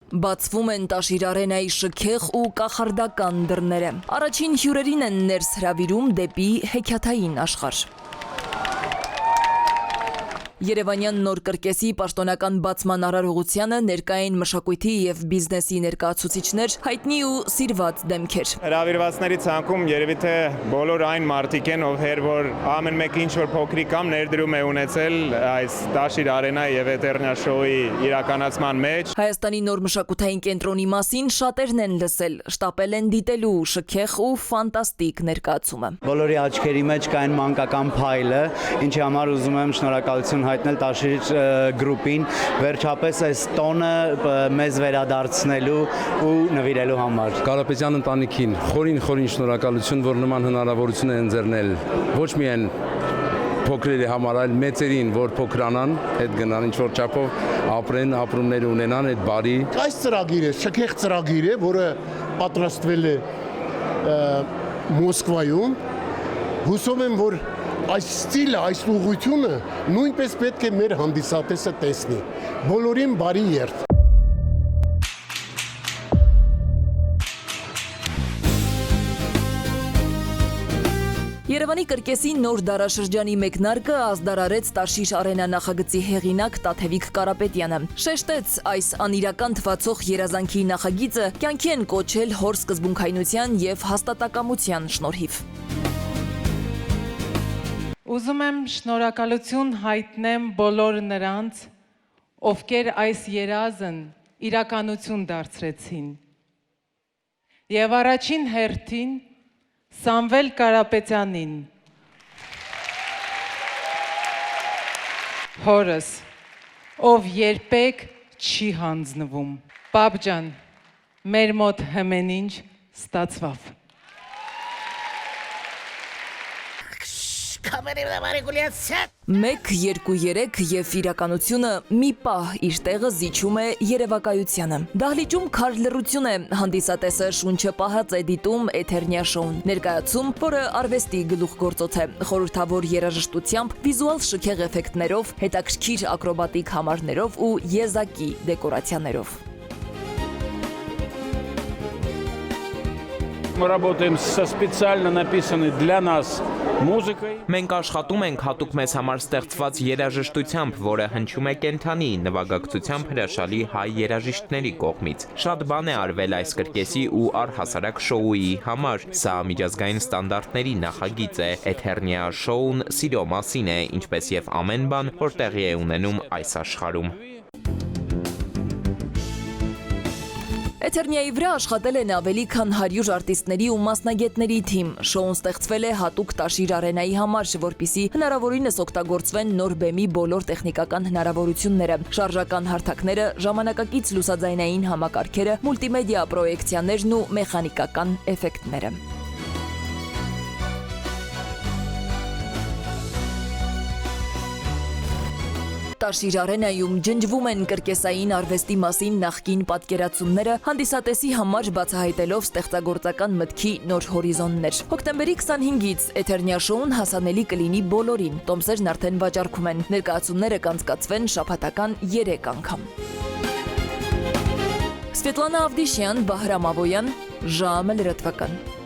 Բացվում են Տաշիր արենայի շքեղ ու կախարդական դռները։ Առաջին հյուրերին են ներս հրավիրում դեպի հեքիաթային աշխարհ։ Երևանյան նոր կրկեսի պաշտոնական բացման արարողությանը ներկա են մշակույթի և բիզնեսի ներկայացուցիչներ, հայտնի ու սիրված դեմքեր։ Հրավիրվածների ցանկում երևի թե բոլոր այն մարդիկ են, ովքեր որ ամեն մեկը ինչ որ փոքրիկ կամ ներդրում է ունեցել այս Տաշիր արենայի եւ Էթերնիա շոուի իրականացման մեջ։ Հայաստանի նոր մշակութային կենտրոնի մասին շատերն են լսել, շտապել են դիտելու շքեղ ու ֆանտաստիկ ներկայացումը։ Բոլորի աչքերի մեջ կա այն մանկական փայլը, ինչի համար ուզում եմ շնորհակալություն հայտնել Տաշիր գրուպին, վերջապես այս տոնը մեզ վերադարձնելու ու նվիրելու համար։ Կարապետյան ընտանիքին խորին շնորհակալություն, որ նման հնարավորություն են ընձեռնել ոչ միայն փոքրերի համար, այլ մեծերին, որ փոքրանան, հետ գնան, ինչ-որ չափով ապրեն, ապրումներ ունենան, այդ բարի։ Այս ծրագիրը, շքեղ ծրագիր է, որը պատրաստվել է Մոսկվայում, հուսով եմ, որ այս ստիլը, այս ուղղությունը նույնպես պետք է մեր հանդիսատեսը տեսնի։ Բոլորին բարի երթ։ Երևանի կրկեսի նոր դարաշրջանի մեկնարկը ազդարարեց Տաշիր արենա նախագծի հեղինակ Տաթևիկ Կարապետյանը։ Շեշտեց այս անիրական թվացող երազանքի նախագիծը կյանքի են կոչել հոր սկզբունքայնության և հաստատակամության շնորհիվ։ Ուզում եմ շնորհակալություն հայտնեմ բոլոր նրանց, ովքեր այս երազն իրականություն դարձրեցին։ Եվ առաջին հերթին Սամվել Կարապետյանին, հորս, ով երբեք չի հանձնվում։ Պապ ջան, մեր մոտ հմեն ինչ ստացվավ։ Մեկ, երկու, երեք և իրականությունը մի պահ իր տեղը զիջում է երևակայությանը։ Դահլիճում քար լռություն է, հանդիսատեսը շունչը պահած է դիտում Էթերնիա շոուն։ Ներկայացում, որը արվեստի գլուխգործոց է, խորհրդավոր երաժշտությամբ, վիզուալ շքեղ էֆեկտներով, հետաքրքիր ակրոբատիկ համարներով ու եզակի դեկորացիաներով։ Мы работаем со специально написанной для нас մուզիկայի։ Մենք աշխատում ենք հատուկ մեզ համար ստեղծված երաժշտությամբ, որը հնչում է կենդանի, նվագակցությամբ հրաշալի հայ երաժիշտների կողմից։ Շատ բան է արվել այս կրկեսի ու առհասարակ շոուի համար։ Սա միջազգային ստանդարտների նախագիծ է։ Էթերնիա շոուն սիրո մասին է, ինչպես եւ ամեն բան, որ տեղի է ունենում այս աշխարհում։ Էթերնիայի վրա աշխատել են ավելի քան 100 արտիստների ու մասնագետների թիմ։ Շոուն ստեղծվել է հատուկ Տաշիր արենայի համար, որպեսզի հնարավորինս օգտագործվեն նոր բեմի բոլոր տեխնիկական հնարավորությունները, շարժական հարթակները, ժամանակակից լուսաձայնային համակարգերը, մուլտիմեդիա պրոյեկցիաներն ու մեխանիկական էֆեկտները։ Տաշիր արենայում ջնջվում են կրկեսային արվեստի մասին նախկին պատկերացումները, հանդիսատեսի համար բացահայտելով ստեղծագործական մտքի նոր հորիզոններ։ Հոկտեմբերի 25-ից Էթերնիա շոուն հասանելի կլինի բոլորին։ Տոմսերն արդեն վաճառքում են։ Ներկայացումները կանցկացվեն շաբաթական 3 անգամ։ Սվետլանա Ավդիշյան, Բահրամ Ավոյան, ժամը լրատվական։